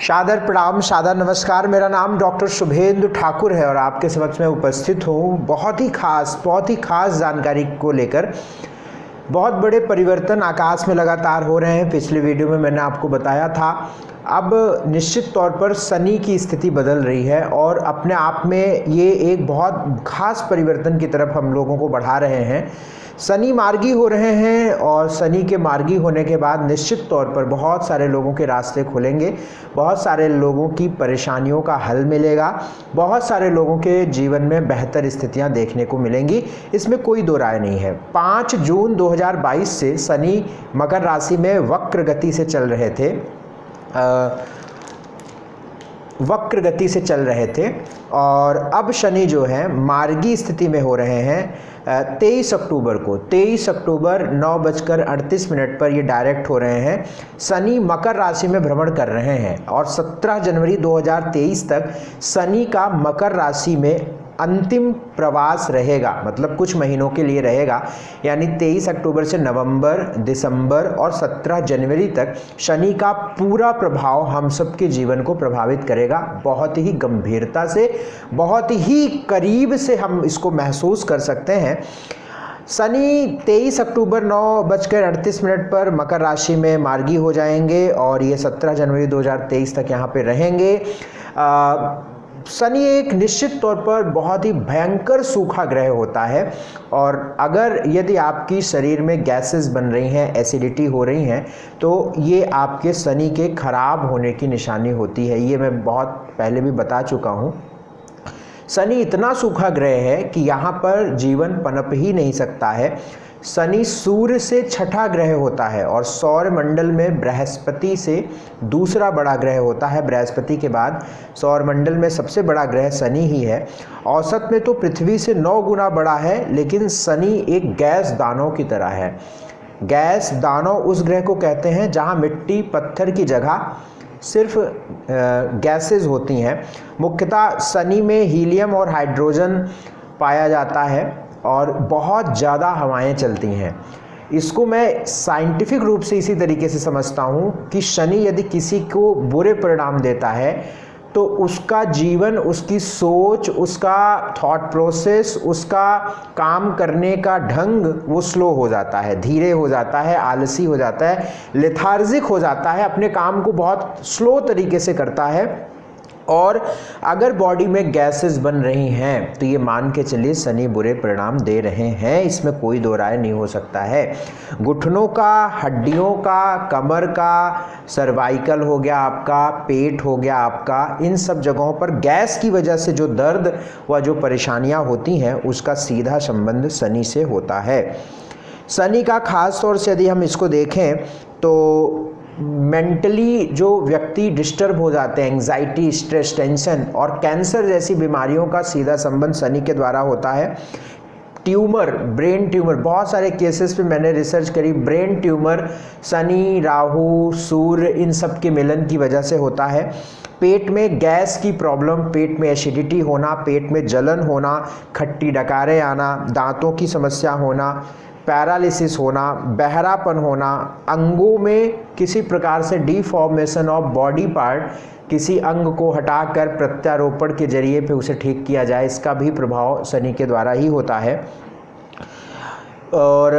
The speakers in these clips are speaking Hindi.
सादर प्रणाम, सादर नमस्कार। मेरा नाम डॉक्टर शुभेंदु ठाकुर है और आपके समक्ष में उपस्थित हूँ बहुत ही खास जानकारी को लेकर। बहुत बड़े परिवर्तन आकाश में लगातार हो रहे हैं। पिछले वीडियो में मैंने आपको बताया था, अब निश्चित तौर पर शनि की स्थिति बदल रही है और अपने आप में ये एक बहुत खास परिवर्तन की तरफ हम लोगों को बढ़ा रहे हैं। शनि मार्गी हो रहे हैं और शनि के मार्गी होने के बाद निश्चित तौर पर बहुत सारे लोगों के रास्ते खुलेंगे, बहुत सारे लोगों की परेशानियों का हल मिलेगा, बहुत सारे लोगों के जीवन में बेहतर स्थितियां देखने को मिलेंगी, इसमें कोई दो राय नहीं है। 5 जून 2022 से शनि मकर राशि में वक्र गति से चल रहे थे और अब शनि जो है मार्गी स्थिति में हो रहे हैं। 23 अक्टूबर 9:38 पर ये डायरेक्ट हो रहे हैं। शनि मकर राशि में भ्रमण कर रहे हैं और 17 जनवरी 2023 तक शनि का मकर राशि में अंतिम प्रवास रहेगा, मतलब कुछ महीनों के लिए रहेगा। यानी 23 अक्टूबर से नवंबर, दिसंबर और 17 जनवरी तक शनि का पूरा प्रभाव हम सबके जीवन को प्रभावित करेगा। बहुत ही गंभीरता से, बहुत ही करीब से हम इसको महसूस कर सकते हैं। शनि 23 अक्टूबर 9:38 पर मकर राशि में मार्गी हो जाएंगे और ये 17 जनवरी 2023 तक यहाँ पे रहेंगे। शनि एक निश्चित तौर पर बहुत ही भयंकर सूखा ग्रह होता है और अगर यदि आपकी शरीर में गैसेस बन रही हैं, एसिडिटी हो रही हैं, तो ये आपके शनि के खराब होने की निशानी होती है। ये मैं बहुत पहले भी बता चुका हूँ। शनि इतना सूखा ग्रह है कि यहाँ पर जीवन पनप ही नहीं सकता है। शनि सूर्य से छठा ग्रह होता है और सौर मंडल में बृहस्पति से दूसरा बड़ा ग्रह होता है। बृहस्पति के बाद सौर मंडल में सबसे बड़ा ग्रह शनि ही है। औसत में तो पृथ्वी से 9 गुना बड़ा है, लेकिन शनि एक गैस दानव की तरह है। गैस दानव उस ग्रह को कहते हैं जहाँ मिट्टी पत्थर की जगह सिर्फ गैसेस होती हैं। मुख्यतः शनि में हीलियम और हाइड्रोजन पाया जाता है और बहुत ज़्यादा हवाएं चलती हैं। इसको मैं साइंटिफिक रूप से इसी तरीके से समझता हूँ कि शनि यदि किसी को बुरे परिणाम देता है तो उसका जीवन, उसकी सोच, उसका थॉट प्रोसेस, उसका काम करने का ढंग वो स्लो हो जाता है, धीरे हो जाता है, आलसी हो जाता है, लेथार्जिक हो जाता है, अपने काम को बहुत स्लो तरीके से करता है। और अगर बॉडी में गैसेस बन रही हैं तो ये मान के चलिए शनि बुरे परिणाम दे रहे हैं, इसमें कोई दो राय नहीं हो सकता है। घुटनों का, हड्डियों का, कमर का, सर्वाइकल हो गया आपका, पेट हो गया आपका, इन सब जगहों पर गैस की वजह से जो दर्द व जो परेशानियां होती हैं उसका सीधा संबंध शनि से होता है। शनि का खास तौर से यदि हम इसको देखें तो मेंटली जो व्यक्ति डिस्टर्ब हो जाते हैं, एंग्जाइटी, स्ट्रेस, टेंशन और कैंसर जैसी बीमारियों का सीधा संबंध शनि के द्वारा होता है। ट्यूमर, ब्रेन ट्यूमर, बहुत सारे केसेस पे मैंने रिसर्च करी। ब्रेन ट्यूमर शनि, राहु, सूर्य इन सब के मिलन की वजह से होता है। पेट में गैस की प्रॉब्लम, पेट में एसिडिटी होना, पेट में जलन होना, खट्टी डकारें आना, दांतों की समस्या होना, पैरालिसिस होना, बहरापन होना, अंगों में किसी प्रकार से डिफॉर्मेशन ऑफ बॉडी पार्ट, किसी अंग को हटाकर प्रत्यारोपण के जरिए पे उसे ठीक किया जाए, इसका भी प्रभाव शनि के द्वारा ही होता है। और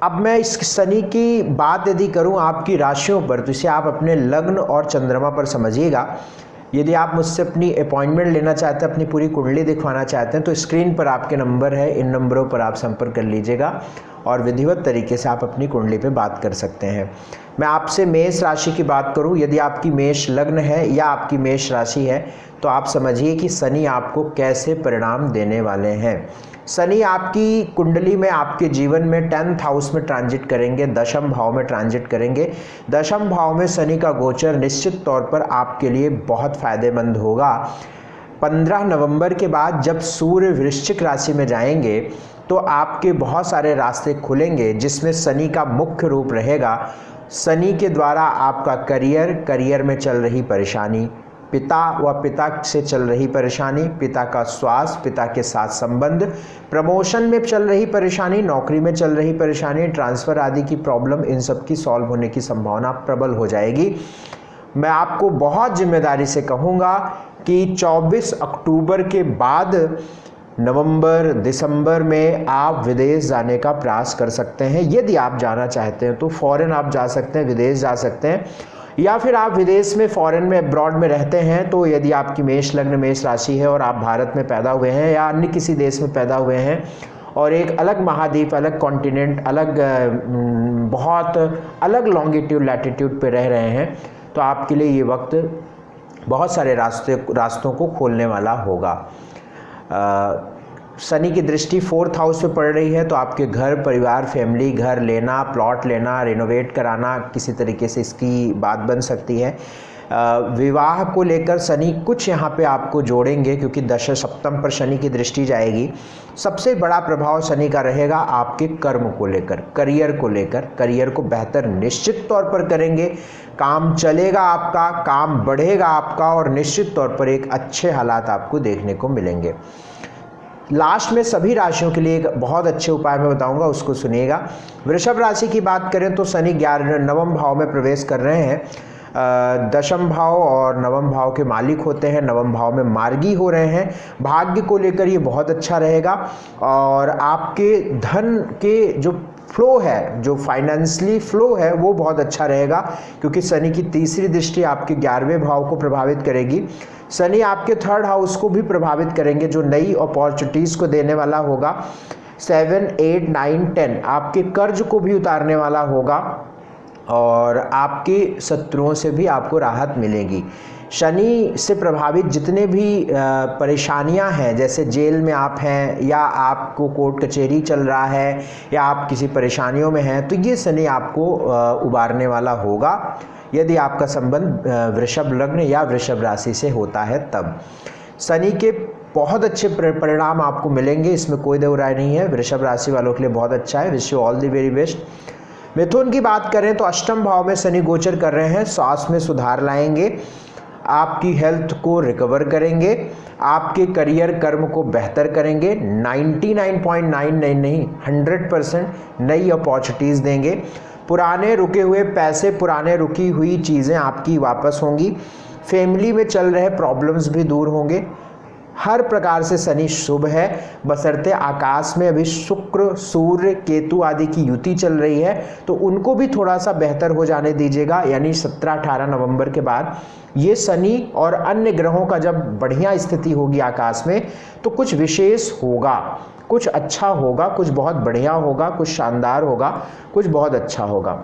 अब मैं इस शनि की बात यदि करूं आपकी राशियों पर, तो इसे आप अपने लग्न और चंद्रमा पर समझिएगा। यदि आप मुझसे अपनी अपॉइंटमेंट लेना चाहते हैं, अपनी पूरी कुंडली दिखवाना चाहते हैं, तो स्क्रीन पर आपके नंबर है, इन नंबरों पर आप संपर्क कर लीजिएगा और विधिवत तरीके से आप अपनी कुंडली पे बात कर सकते हैं। मैं आपसे मेष राशि की बात करूं, यदि आपकी मेष लग्न है या आपकी मेष राशि है तो आप समझिए कि शनि आपको कैसे परिणाम देने वाले हैं। शनि आपकी कुंडली में, आपके जीवन में 10th हाउस में ट्रांजिट करेंगे, दशम भाव में ट्रांजिट करेंगे। दशम भाव में शनि का गोचर निश्चित तौर पर आपके लिए बहुत फायदेमंद होगा। 15 नवंबर के बाद जब सूर्य वृश्चिक राशि में जाएंगे तो आपके बहुत सारे रास्ते खुलेंगे, जिसमें शनि का मुख्य रूप रहेगा। शनि के द्वारा आपका करियर में चल रही परेशानी, पिता से चल रही परेशानी, पिता का स्वास्थ्य, पिता के साथ संबंध, प्रमोशन में चल रही परेशानी, नौकरी में चल रही परेशानी, ट्रांसफ़र आदि की प्रॉब्लम, इन सब की सॉल्व होने की संभावना प्रबल हो जाएगी। मैं आपको बहुत जिम्मेदारी से कहूँगा कि 24 अक्टूबर के बाद नवंबर दिसंबर में आप विदेश जाने का प्रयास कर सकते हैं। यदि आप जाना चाहते हैं तो फॉरेन आप जा सकते हैं, विदेश जा सकते हैं, या फिर आप विदेश में फॉरेन में अब्रॉड में रहते हैं तो यदि आपकी मेष लग्न मेष राशि है और आप भारत में पैदा हुए हैं या अन्य किसी देश में पैदा हुए हैं और एक अलग महाद्वीप, अलग कॉन्टिनेंट, अलग बहुत अलग लॉन्गिट्यूड लैटिट्यूड पे रह रहे हैं, तो आपके लिए ये वक्त बहुत सारे रास्तों को खोलने वाला होगा। शनि की दृष्टि 4th हाउस पे पड़ रही है, तो आपके घर परिवार फैमिली, घर लेना, प्लॉट लेना, रेनोवेट कराना, किसी तरीके से इसकी बात बन सकती है। विवाह को लेकर शनि कुछ यहाँ पे आपको जोड़ेंगे, क्योंकि दशा सप्तम पर शनि की दृष्टि जाएगी। सबसे बड़ा प्रभाव शनि का रहेगा आपके कर्म को लेकर, करियर को लेकर। करियर को बेहतर निश्चित तौर पर करेंगे, काम चलेगा आपका, काम बढ़ेगा आपका और निश्चित तौर पर एक अच्छे हालात आपको देखने को मिलेंगे। लास्ट में सभी राशियों के लिए एक बहुत अच्छे उपाय मैं बताऊंगा, उसको सुनिएगा। वृषभ राशि की बात करें तो शनि 9वें भाव में प्रवेश कर रहे हैं। दशम भाव और नवम भाव के मालिक होते हैं, नवम भाव में मार्गी हो रहे हैं। भाग्य को लेकर ये बहुत अच्छा रहेगा और आपके धन के जो फ्लो है, जो फाइनेंशियली फ्लो है वो बहुत अच्छा रहेगा, क्योंकि शनि की तीसरी दृष्टि आपके 11वें भाव को प्रभावित करेगी। शनि आपके 3rd हाउस को भी प्रभावित करेंगे, जो नई अपॉर्चुनिटीज़ को देने वाला होगा। 7, 8, 9, 10 आपके कर्ज को भी उतारने वाला होगा और आपके शत्रुओं से भी आपको राहत मिलेगी। शनि से प्रभावित जितने भी परेशानियां हैं, जैसे जेल में आप हैं या आपको कोर्ट कचहरी चल रहा है या आप किसी परेशानियों में हैं, तो ये शनि आपको उबारने वाला होगा, यदि आपका संबंध वृषभ लग्न या वृषभ राशि से होता है तब। शनि के बहुत अच्छे परिणाम आपको मिलेंगे, इसमें कोई दो राय नहीं है। वृषभ राशि वालों के लिए बहुत अच्छा है। Wish you all the very best. मिथुन की बात करें तो अष्टम भाव में शनि गोचर कर रहे हैं, स्वास्थ्य में सुधार लाएंगे, आपकी हेल्थ को रिकवर करेंगे, आपके करियर कर्म को बेहतर करेंगे। 99.99 नहीं 100% नई अपॉर्चुनिटीज़ देंगे। पुराने रुके हुए पैसे, पुराने रुकी हुई चीज़ें आपकी वापस होंगी। फैमिली में चल रहे प्रॉब्लम्स भी दूर होंगे। हर प्रकार से शनि शुभ है, बशर्ते आकाश में अभी शुक्र सूर्य केतु आदि की युति चल रही है, तो उनको भी थोड़ा सा बेहतर हो जाने दीजिएगा। यानी 17-18 नवंबर के बाद ये शनि और अन्य ग्रहों का जब बढ़िया स्थिति होगी आकाश में, तो कुछ विशेष होगा, कुछ अच्छा होगा, कुछ बहुत बढ़िया होगा, कुछ शानदार होगा, कुछ बहुत अच्छा होगा।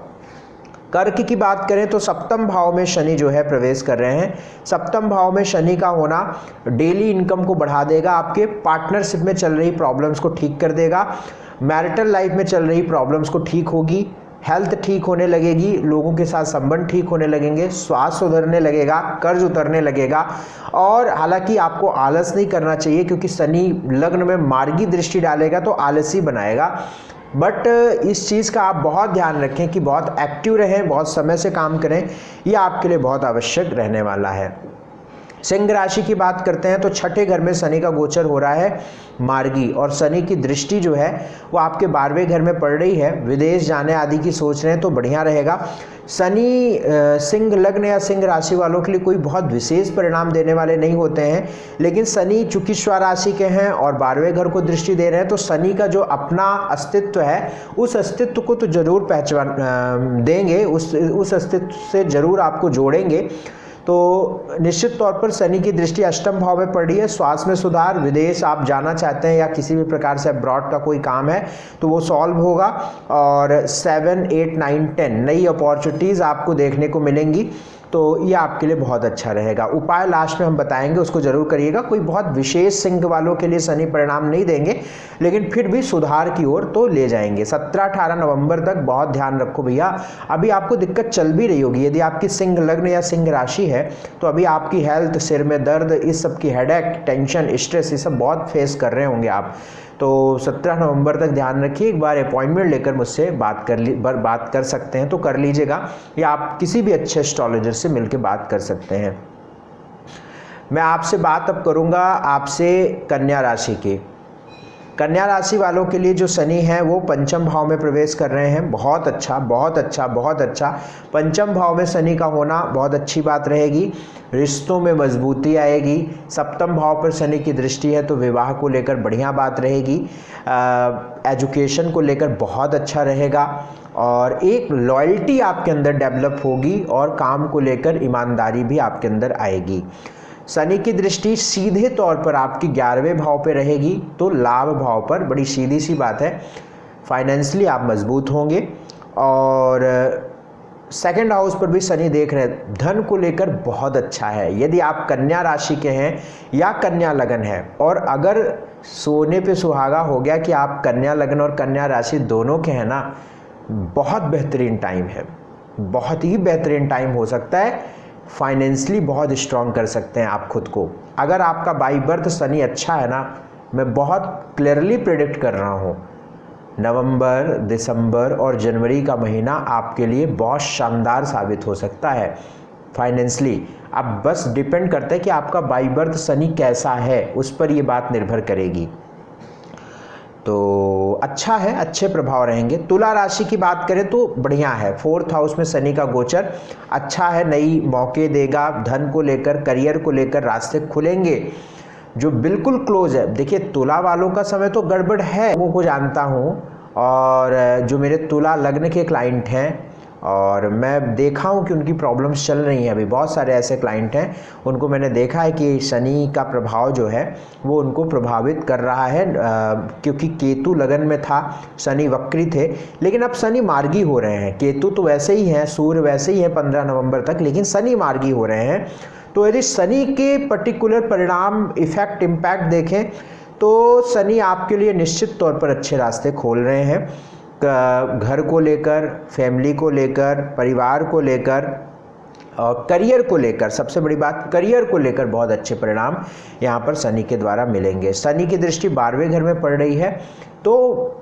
कर्क की बात करें तो सप्तम भाव में शनि जो है प्रवेश कर रहे हैं। सप्तम भाव में शनि का होना डेली इनकम को बढ़ा देगा, आपके पार्टनरशिप में चल रही प्रॉब्लम्स को ठीक कर देगा, मैरिटल लाइफ में चल रही प्रॉब्लम्स को ठीक होगी, हेल्थ ठीक होने लगेगी, लोगों के साथ संबंध ठीक होने लगेंगे, स्वास्थ्य सुधरने लगेगा, कर्ज उतरने लगेगा। और हालांकि आपको आलस नहीं करना चाहिए, क्योंकि शनि लग्न में मार्गी दृष्टि डालेगा तो आलसी बनाएगा, बट इस चीज़ का आप बहुत ध्यान रखें कि बहुत एक्टिव रहें, बहुत समय से काम करें, ये आपके लिए बहुत आवश्यक रहने वाला है। सिंह राशि की बात करते हैं तो छठे घर में शनि का गोचर हो रहा है मार्गी, और शनि की दृष्टि जो है वो आपके 12वें घर में पड़ रही है। विदेश जाने आदि की सोच रहे हैं तो बढ़िया रहेगा। शनि सिंह लग्न या सिंह राशि वालों के लिए कोई बहुत विशेष परिणाम देने वाले नहीं होते हैं, लेकिन शनि चूंकि स्वराशि के हैं और 12वें घर को दृष्टि दे रहे हैं, तो शनि का जो अपना अस्तित्व है उस अस्तित्व को तो जरूर पहचान देंगे, उस अस्तित्व से जरूर आपको जोड़ेंगे। तो निश्चित तौर पर शनि की दृष्टि अष्टम भाव में पड़ रही है। स्वास्थ्य में सुधार, विदेश आप जाना चाहते हैं या किसी भी प्रकार से अब्रॉड का कोई काम है तो वो सॉल्व होगा। और 7, 8, 9, 10 नई अपॉर्चुनिटीज़ आपको देखने को मिलेंगी, तो ये आपके लिए बहुत अच्छा रहेगा। उपाय लास्ट में हम बताएंगे, उसको जरूर करिएगा। कोई बहुत विशेष सिंह वालों के लिए शनि परिणाम नहीं देंगे, लेकिन फिर भी सुधार की ओर तो ले जाएंगे। 17-18 नवंबर तक बहुत ध्यान रखो भैया, अभी आपको दिक्कत चल भी रही होगी। यदि आपकी सिंह लग्न या सिंह राशि है तो अभी आपकी हेल्थ, सिर में दर्द, इस सब की हेडेक, टेंशन, स्ट्रेस, ये सब बहुत फेस कर रहे होंगे आप। तो 17 नवंबर तक ध्यान रखिए। एक बार अपॉइंटमेंट लेकर मुझसे बात कर सकते हैं तो कर लीजिएगा, या आप किसी भी अच्छे एस्ट्रोलॉजर से मिलकर बात कर सकते हैं। मैं आपसे बात अब करूंगा आपसे कन्या राशि की। कन्या राशि वालों के लिए जो शनि है वो पंचम भाव में प्रवेश कर रहे हैं। बहुत अच्छा, बहुत अच्छा, बहुत अच्छा। पंचम भाव में शनि का होना बहुत अच्छी बात रहेगी। रिश्तों में मजबूती आएगी। सप्तम भाव पर शनि की दृष्टि है तो विवाह को लेकर बढ़िया बात रहेगी। एजुकेशन को लेकर बहुत अच्छा रहेगा और एक लॉयल्टी आपके अंदर डेवलप होगी और काम को लेकर ईमानदारी भी आपके अंदर आएगी। शनि की दृष्टि सीधे तौर पर आपकी 11वें भाव पे रहेगी तो लाभ भाव पर, बड़ी सीधी सी बात है, फाइनेंशियली आप मजबूत होंगे। और सेकंड हाउस पर भी शनि देख रहे हैं, धन को लेकर बहुत अच्छा है। यदि आप कन्या राशि के हैं या कन्या लगन है, और अगर सोने पे सुहागा हो गया कि आप कन्या लगन और कन्या राशि दोनों के हैं ना, बहुत बेहतरीन टाइम है, बहुत ही बेहतरीन टाइम हो सकता है। फाइनेंशियली बहुत स्ट्रॉन्ग कर सकते हैं आप खुद को। अगर आपका बाई बर्थ शनि अच्छा है ना, मैं बहुत क्लियरली प्रेडिक्ट कर रहा हूँ, नवंबर, दिसंबर और जनवरी का महीना आपके लिए बहुत शानदार साबित हो सकता है फाइनेंशियली। अब बस डिपेंड करता है कि आपका बाई बर्थ शनि कैसा है, उस पर ये बात निर्भर करेगी। तो अच्छा है, अच्छे प्रभाव रहेंगे। तुला राशि की बात करें तो बढ़िया है, 4th हाउस में शनि का गोचर अच्छा है, नई मौके देगा। धन को लेकर, करियर को लेकर रास्ते खुलेंगे जो बिल्कुल क्लोज है। देखिए तुला वालों का समय तो गड़बड़ है, लोगों को जानता हूँ, और जो मेरे तुला लग्न के क्लाइंट हैं और मैं देखा हूँ कि उनकी प्रॉब्लम्स चल रही हैं। अभी बहुत सारे ऐसे क्लाइंट हैं, उनको मैंने देखा है कि शनि का प्रभाव जो है वो उनको प्रभावित कर रहा है, क्योंकि केतु लगन में था, शनि वक्री थे, लेकिन अब शनि मार्गी हो रहे हैं। केतु तो वैसे ही हैं, सूर्य वैसे ही है 15 नवंबर तक, लेकिन शनि मार्गी हो रहे हैं। तो यदि शनि के पर्टिकुलर परिणाम, इफेक्ट, इम्पैक्ट देखें तो शनि आपके लिए निश्चित तौर पर अच्छे रास्ते खोल रहे हैं। घर को लेकर, फैमिली को लेकर, परिवार को लेकर और करियर को लेकर, सबसे बड़ी बात करियर को लेकर बहुत अच्छे परिणाम यहाँ पर शनि के द्वारा मिलेंगे। शनि की दृष्टि 12वें घर में पड़ रही है तो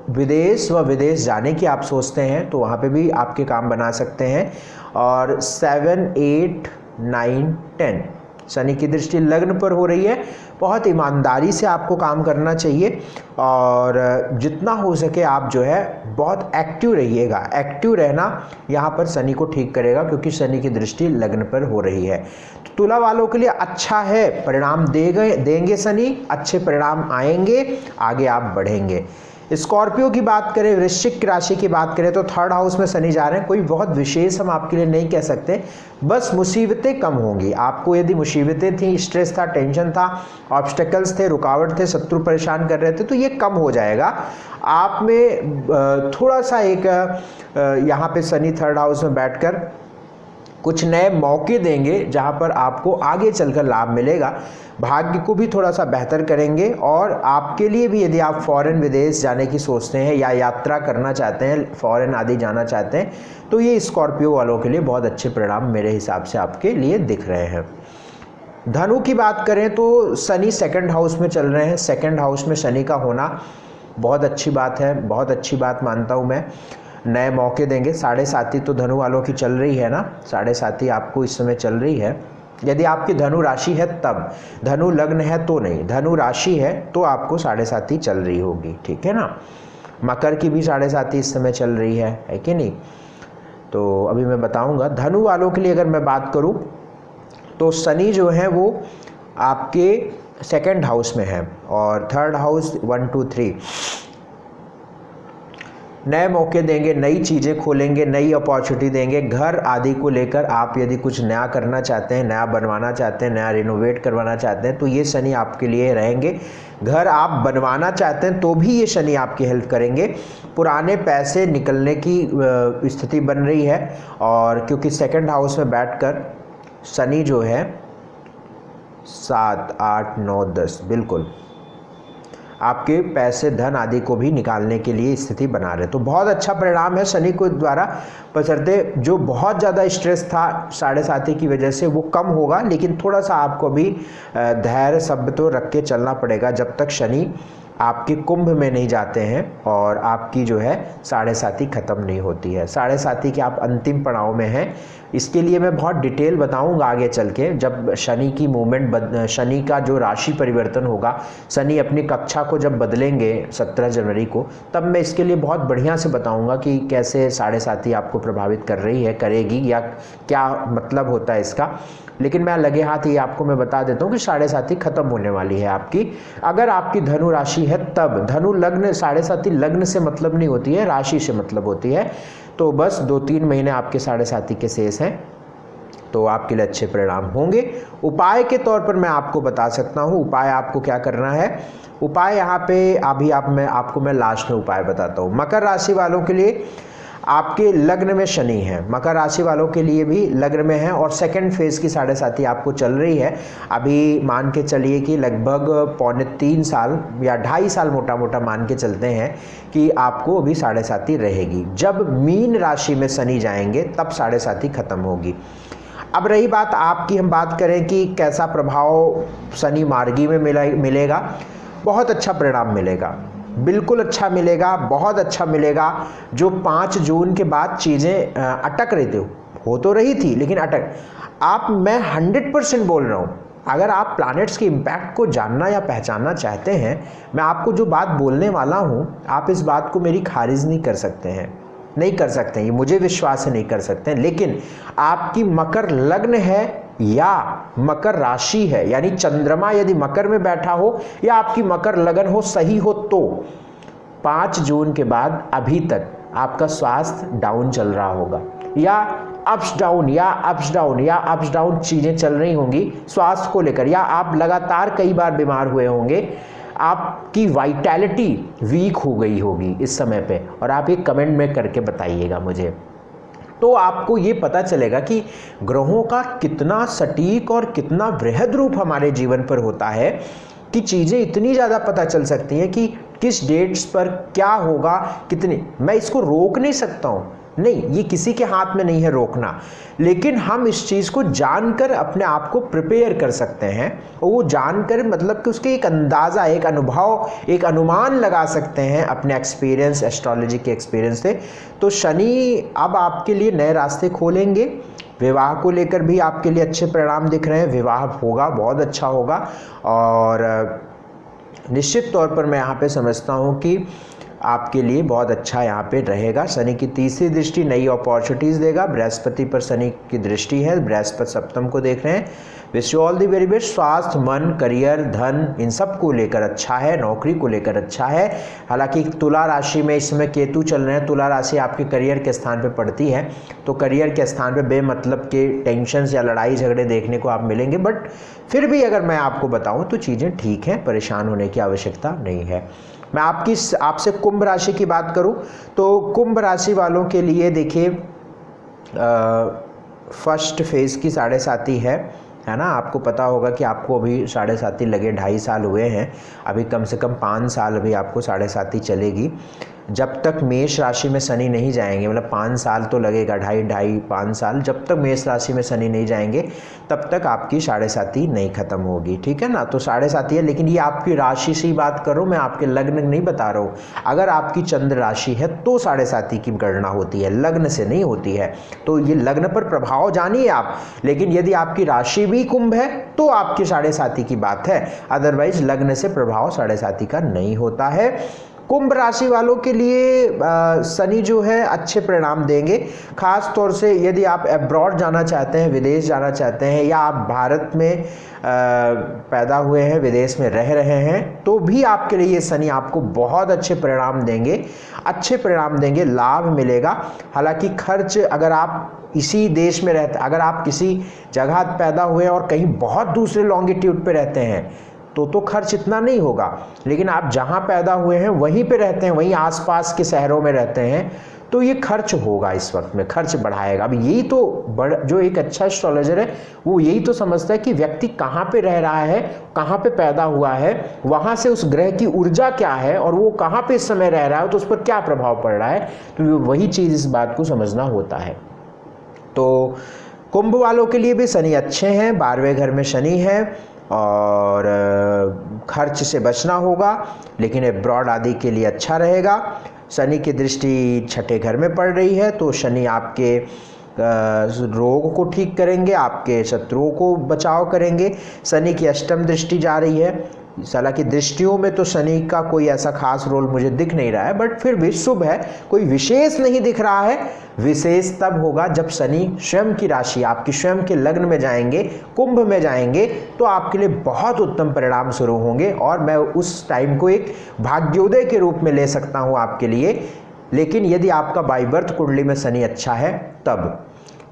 विदेश व विदेश जाने की आप सोचते हैं तो वहाँ पे भी आपके काम बना सकते हैं। और 7, 8, 9, 10 शनि की दृष्टि लग्न पर हो रही है। बहुत ईमानदारी से आपको काम करना चाहिए और जितना हो सके आप जो है बहुत एक्टिव रहिएगा। एक्टिव रहना यहाँ पर शनि को ठीक करेगा, क्योंकि शनि की दृष्टि लग्न पर हो रही है। तो तुला वालों के लिए अच्छा है, परिणाम देंगे शनि, अच्छे परिणाम आएंगे, आगे आप बढ़ेंगे। स्कॉर्पियो की बात करें, वृश्चिक राशि की बात करें तो 3rd हाउस में शनि जा रहे हैं। कोई बहुत विशेष हम आपके लिए नहीं कह सकते, बस मुसीबतें कम होंगी। आपको यदि मुसीबतें थी, स्ट्रेस था, टेंशन था, ऑब्स्टेकल्स थे, रुकावट थे, शत्रु परेशान कर रहे थे, तो ये कम हो जाएगा। आप में थोड़ा सा एक यहाँ पे शनि 3rd हाउस में बैठकर कुछ नए मौके देंगे जहाँ पर आपको आगे चलकर लाभ मिलेगा। भाग्य को भी थोड़ा सा बेहतर करेंगे और आपके लिए भी, यदि आप फॉरेन, विदेश जाने की सोचते हैं या यात्रा करना चाहते हैं, फॉरेन आदि जाना चाहते हैं, तो ये स्कॉर्पियो वालों के लिए बहुत अच्छे परिणाम मेरे हिसाब से आपके लिए दिख रहे हैं। धनु की बात करें तो शनि 2nd हाउस में चल रहे हैं। 2nd हाउस में शनि का होना बहुत अच्छी बात है, बहुत अच्छी बात मानता हूँ मैं। नए मौके देंगे। 7.5 तो धनु वालों की चल रही है ना, 7.5 आपको इस समय चल रही है। यदि आपकी धनु राशि है तब, धनु लग्न है तो नहीं, धनु राशि है तो आपको 7.5 चल रही होगी, ठीक है ना। मकर की भी 7.5 इस समय चल रही है कि नहीं, तो अभी मैं बताऊंगा। धनु वालों के लिए अगर मैं बात करूं तो शनि जो है वो आपके 2nd हाउस में है और 3rd हाउस 1, 2, 3 नए मौके देंगे, नई चीज़ें खोलेंगे, नई अपॉर्चुनिटी देंगे। घर आदि को लेकर आप यदि कुछ नया करना चाहते हैं, नया बनवाना चाहते हैं, नया रिनोवेट करवाना चाहते हैं तो ये शनि आपके लिए रहेंगे। घर आप बनवाना चाहते हैं तो भी ये शनि आपकी हेल्प करेंगे। पुराने पैसे निकलने की स्थिति बन रही है और क्योंकि 2nd हाउस में बैठकर शनि जो है 7, 8, 9, 10 बिल्कुल आपके पैसे, धन आदि को भी निकालने के लिए स्थिति बना रहे। तो बहुत अच्छा परिणाम है शनि को द्वारा, बशर्ते जो बहुत ज़्यादा स्ट्रेस था 7.5 की वजह से वो कम होगा, लेकिन थोड़ा सा आपको भी धैर्य सब तो रख के चलना पड़ेगा जब तक शनि आपके कुंभ में नहीं जाते हैं और आपकी जो है 7.5 खत्म नहीं होती है। 7.5 के आप अंतिम पड़ाव में हैं, इसके लिए मैं बहुत डिटेल बताऊंगा आगे चल के, जब शनि की मूवमेंट, शनि का जो राशि परिवर्तन होगा, शनि अपनी कक्षा को जब बदलेंगे 17 जनवरी को, तब मैं इसके लिए बहुत बढ़िया से बताऊंगा कि कैसे साढ़े साथी आपको प्रभावित कर रही है, करेगी, या क्या मतलब होता है इसका। लेकिन मैं लगे हाथ ये आपको मैं बता देता हूँ कि साढ़े साथी खत्म होने वाली है आपकी। अगर आपकी धनु राशि है तब, धनु लग्न, साढ़े साथी लग्न से मतलब नहीं होती है, राशि से मतलब होती है। तो बस 2-3 महीने आपके साढ़े साथी के शेष हैं, तो आपके लिए अच्छे परिणाम होंगे। उपाय के तौर पर मैं आपको बता सकता हूँ, उपाय आपको क्या करना है। उपाय यहाँ पे अभी आपको मैं लास्ट में उपाय बताता हूँ। मकर राशि वालों के लिए आपके लग्न में शनि है, मकर राशि वालों के लिए भी लग्न में है, और सेकंड फेज की साढ़े साथी आपको चल रही है। अभी मान के चलिए कि लगभग 2.25 साल या 2.5 साल मोटा मोटा मान के चलते हैं कि आपको अभी साढ़े साथी रहेगी। जब मीन राशि में शनि जाएंगे तब साढ़े साथी खत्म होगी। अब रही बात आपकी, हम बात करें कि कैसा प्रभाव शनि मार्गी में मिलेगा। बहुत अच्छा परिणाम मिलेगा, बिल्कुल अच्छा मिलेगा, बहुत अच्छा मिलेगा। जो 5 जून के बाद चीज़ें अटक रही थी, हो तो रही थी लेकिन मैं 100% बोल रहा हूँ। अगर आप प्लैनेट्स के इम्पैक्ट को जानना या पहचानना चाहते हैं, मैं आपको जो बात बोलने वाला हूँ, आप इस बात को मेरी खारिज नहीं कर सकते हैं, नहीं कर सकते, ये मुझे विश्वास है नहीं कर सकते हैं। लेकिन आपकी मकर लग्न है या मकर राशि है, यानी चंद्रमा यदि मकर में बैठा हो या आपकी मकर लगन हो, सही हो, तो 5 जून के बाद अभी तक आपका स्वास्थ्य डाउन चल रहा होगा, या अप्स डाउन चीज़ें चल रही होंगी स्वास्थ्य को लेकर, या आप लगातार कई बार बीमार हुए होंगे, आपकी वाइटैलिटी वीक हो गई होगी इस समय पे, और आप ये कमेंट में करके बताइएगा मुझे। तो आपको ये पता चलेगा कि ग्रहों का कितना सटीक और कितना वृहद रूप हमारे जीवन पर होता है, कि चीज़ें इतनी ज़्यादा पता चल सकती हैं कि किस डेट्स पर क्या होगा, कितनी, मैं इसको रोक नहीं सकता हूँ, नहीं, ये किसी के हाथ में नहीं है रोकना, लेकिन हम इस चीज़ को जानकर अपने आप को प्रिपेयर कर सकते हैं, और वो जानकर मतलब कि उसके एक अंदाज़ा, एक अनुभव, एक अनुमान लगा सकते हैं अपने एक्सपीरियंस, एस्ट्रोलॉजी के एक्सपीरियंस से। तो शनि अब आपके लिए नए रास्ते खोलेंगे। विवाह को लेकर भी आपके लिए अच्छे परिणाम दिख रहे हैं, विवाह होगा, बहुत अच्छा होगा, और निश्चित तौर पर मैं यहाँ पे समझता हूँ कि आपके लिए बहुत अच्छा यहाँ पे रहेगा। शनि की तीसरी दृष्टि नई अपॉर्चुनिटीज़ देगा, बृहस्पति पर शनि की दृष्टि है, बृहस्पति सप्तम को देख रहे हैं। Wish you all the very best. स्वास्थ्य, मन, करियर, धन, इन सब को लेकर अच्छा है, नौकरी को लेकर अच्छा है। हालांकि तुला राशि में इस समय केतु चल रहे हैं, तुला राशि आपके करियर के स्थान पे पड़ती है, तो करियर के स्थान पे बेमतलब के टेंशन या लड़ाई झगड़े देखने को आप मिलेंगे, बट फिर भी अगर मैं आपको बताऊं तो चीज़ें ठीक हैं, परेशान होने की आवश्यकता नहीं है। मैं आपसे कुंभ राशि की बात करूं तो कुंभ राशि वालों के लिए देखिए, फर्स्ट फेज की साढ़े साथी है ना। आपको पता होगा कि आपको अभी साढ़े साथी लगे 2.5 साल हुए हैं, अभी कम से कम 5 साल अभी आपको साढ़े साथी चलेगी, जब तक मेष राशि में शनि नहीं जाएंगे, मतलब 5 साल तो लगेगा, 2.5 साल, जब तक मेष राशि में शनि नहीं जाएंगे तब तक आपकी साढ़े साथी नहीं खत्म होगी, ठीक है ना। तो साढ़े साथी है, लेकिन ये आपकी राशि से ही बात करो, मैं आपके लग्न नहीं बता रहा हूँ। अगर आपकी चंद्र राशि है तो साढ़े साथी की गणना होती है, लग्न से नहीं होती है। तो ये लग्न पर प्रभाव जानिए आप, लेकिन यदि आपकी राशि भी कुंभ है तो आपकी साढ़े साथी की बात है, अदरवाइज लग्न से प्रभाव साढ़े साथी का नहीं होता है। कुंभ राशि वालों के लिए शनि जो है अच्छे परिणाम देंगे, खास तौर से यदि आप अब्रॉड जाना चाहते हैं, विदेश जाना चाहते हैं, या आप भारत में पैदा हुए हैं, विदेश में रह रहे हैं, तो भी आपके लिए ये शनि आपको बहुत अच्छे परिणाम देंगे, अच्छे परिणाम देंगे, लाभ मिलेगा। हालांकि खर्च, अगर आप इसी देश में रहते, अगर आप किसी जगह पैदा हुए और कहीं बहुत दूसरे लॉन्गिट्यूड पे रहते हैं तो खर्च इतना नहीं होगा, लेकिन आप जहाँ पैदा हुए हैं वहीं पे रहते हैं, वहीं आसपास के शहरों में रहते हैं, तो ये खर्च होगा, इस वक्त में खर्च बढ़ाएगा। अब यही तो जो एक अच्छा एस्ट्रोलॉजर है वो यही तो समझता है कि व्यक्ति कहाँ पे रह रहा है, कहाँ पे पैदा हुआ है, वहाँ से उस ग्रह की ऊर्जा क्या है और वो कहाँ पे इस समय रह रहा है, तो उस पर क्या प्रभाव पड़ रहा है, तो वही चीज़ इस बात को समझना होता है। तो कुंभ वालों के लिए भी शनि अच्छे हैं, 12वें घर में शनि है, और खर्च से बचना होगा, लेकिन अब्रॉड आदि के लिए अच्छा रहेगा। शनि की दृष्टि 6ठे घर में पड़ रही है, तो शनि आपके रोग को ठीक करेंगे, आपके शत्रुओं को बचाव करेंगे। शनि की अष्टम दृष्टि जा रही है। हालांकि दृष्टियों में तो शनि का कोई ऐसा खास रोल मुझे दिख नहीं रहा है, बट फिर भी शुभ है, कोई विशेष नहीं दिख रहा है। विशेष तब होगा जब शनि स्वयं की राशि, आपकी स्वयं के लग्न में जाएंगे, कुंभ में जाएंगे, तो आपके लिए बहुत उत्तम परिणाम शुरू होंगे और मैं उस टाइम को एक भाग्योदय के रूप में ले सकता हूँ आपके लिए। लेकिन यदि आपका बाय बर्थ कुंडली में शनि अच्छा है तब।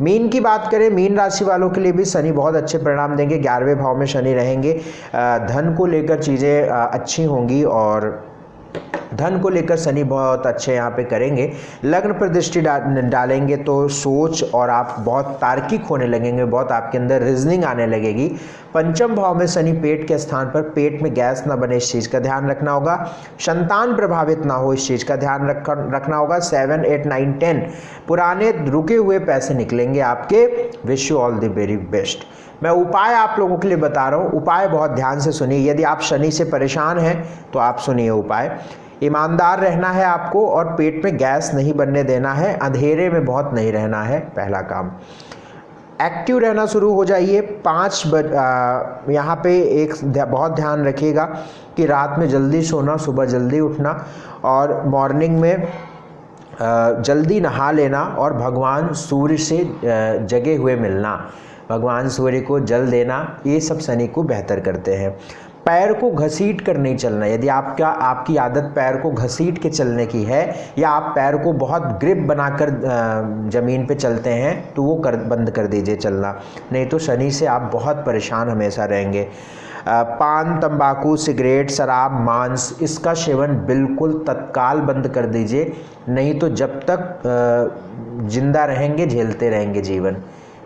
मीन की बात करें, मीन राशि वालों के लिए भी शनि बहुत अच्छे परिणाम देंगे। 11वें भाव में शनि रहेंगे। धन को लेकर चीज़ें अच्छी होंगी और धन को लेकर शनि बहुत अच्छे यहाँ पे करेंगे। लग्न पर दृष्टि डालेंगे तो सोच और आप बहुत तार्किक होने लगेंगे, बहुत आपके अंदर रीजनिंग आने लगेगी। पंचम भाव में शनि पेट के स्थान पर, पेट में गैस ना बने इस चीज़ का ध्यान रखना होगा। संतान प्रभावित ना हो इस चीज़ का ध्यान रखना होगा। 7, 8, 9, 10 पुराने रुके हुए पैसे निकलेंगे आपके। Wish you all the very best. मैं उपाय आप लोगों के लिए बता रहा हूँ, उपाय बहुत ध्यान से सुनिए। यदि आप शनि से परेशान हैं तो आप सुनिए उपाय। ईमानदार रहना है आपको और पेट में गैस नहीं बनने देना है। अंधेरे में बहुत नहीं रहना है, पहला काम। एक्टिव रहना शुरू हो जाइए। 5 यहाँ पे एक बहुत ध्यान रखिएगा कि रात में जल्दी सोना, सुबह जल्दी उठना और मॉर्निंग में जल्दी नहा लेना और भगवान सूर्य से जगे हुए मिलना, भगवान सूर्य को जल देना, ये सब शनि को बेहतर करते हैं। पैर को घसीट कर नहीं चलना। यदि आपकी आदत पैर को घसीट के चलने की है या आप पैर को बहुत ग्रिप बनाकर ज़मीन पे चलते हैं तो वो बंद कर दीजिए चलना, नहीं तो शनि से आप बहुत परेशान हमेशा रहेंगे। पान, तंबाकू, सिगरेट, शराब, मांस, इसका सेवन बिल्कुल तत्काल बंद कर दीजिए, नहीं तो जब तक जिंदा रहेंगे झेलते रहेंगे जीवन।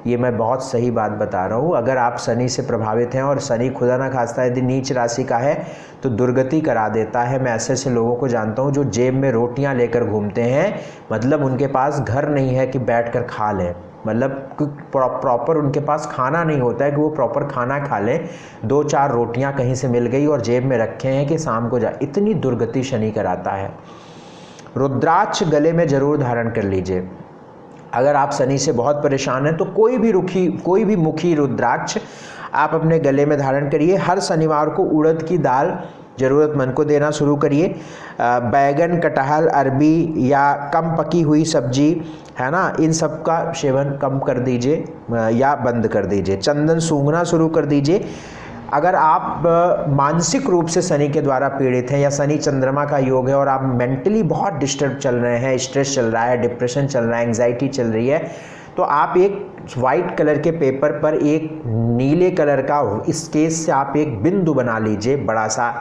ये मैं बहुत सही बात बता रहा हूँ। अगर आप शनि से प्रभावित हैं और शनि खुदा ना खास्ता यदि नीच राशि का है तो दुर्गति करा देता है। मैं ऐसे ऐसे लोगों को जानता हूँ जो जेब में रोटियाँ लेकर घूमते हैं, मतलब उनके पास घर नहीं है कि बैठकर खा लें, मतलब प्रॉपर उनके पास खाना नहीं होता है कि वो प्रॉपर खाना खा लें। 2-4 रोटियाँ कहीं से मिल गई और जेब में रखे हैं कि शाम को इतनी दुर्गति शनि कराता है। रुद्राक्ष गले में जरूर धारण कर लीजिए। अगर आप शनि से बहुत परेशान हैं तो कोई भी मुखी रुद्राक्ष आप अपने गले में धारण करिए। हर शनिवार को उड़द की दाल ज़रूरतमंद को देना शुरू करिए। बैगन, कटहल, अरबी या कम पकी हुई सब्जी है ना, इन सब का सेवन कम कर दीजिए या बंद कर दीजिए। चंदन सूंघना शुरू कर दीजिए। अगर आप मानसिक रूप से शनि के द्वारा पीड़ित हैं या शनि चंद्रमा का योग है और आप मेंटली बहुत डिस्टर्ब चल रहे हैं, स्ट्रेस चल रहा है, डिप्रेशन चल रहा है, एंग्जाइटी चल रही है, तो आप एक वाइट कलर के पेपर पर एक नीले कलर का स्केच से आप एक बिंदु बना लीजिए, बड़ा सा,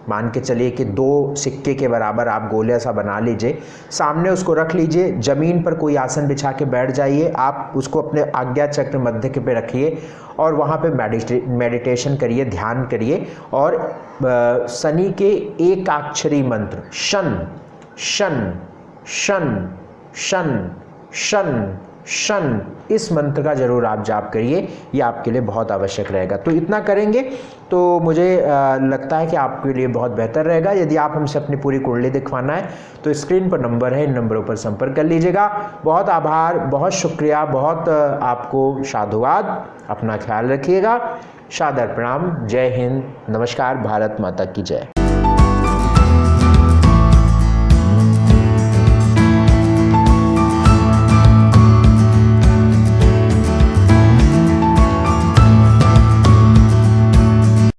मान के चलिए कि 2 सिक्के के बराबर आप गोले सा बना लीजिए। सामने उसको रख लीजिए, ज़मीन पर कोई आसन बिछा के बैठ जाइए। आप उसको अपने आज्ञा चक्र मध्य के पे रखिए और वहाँ पे मेडिटेशन करिए, ध्यान करिए और शनि के एकाक्षरी मंत्र शन शन शन शन शन शन, इस मंत्र का जरूर आप जाप करिए, ये आपके लिए बहुत आवश्यक रहेगा। तो इतना करेंगे तो मुझे लगता है कि आपके लिए बहुत बेहतर रहेगा। यदि आप हमसे अपनी पूरी कुंडली दिखवाना है तो स्क्रीन पर नंबर है, इन नंबरों पर संपर्क कर लीजिएगा। बहुत आभार, बहुत शुक्रिया, बहुत आपको साधुवाद। अपना ख्याल रखिएगा। सादर प्रणाम। जय हिंद, नमस्कार। भारत माता की जय।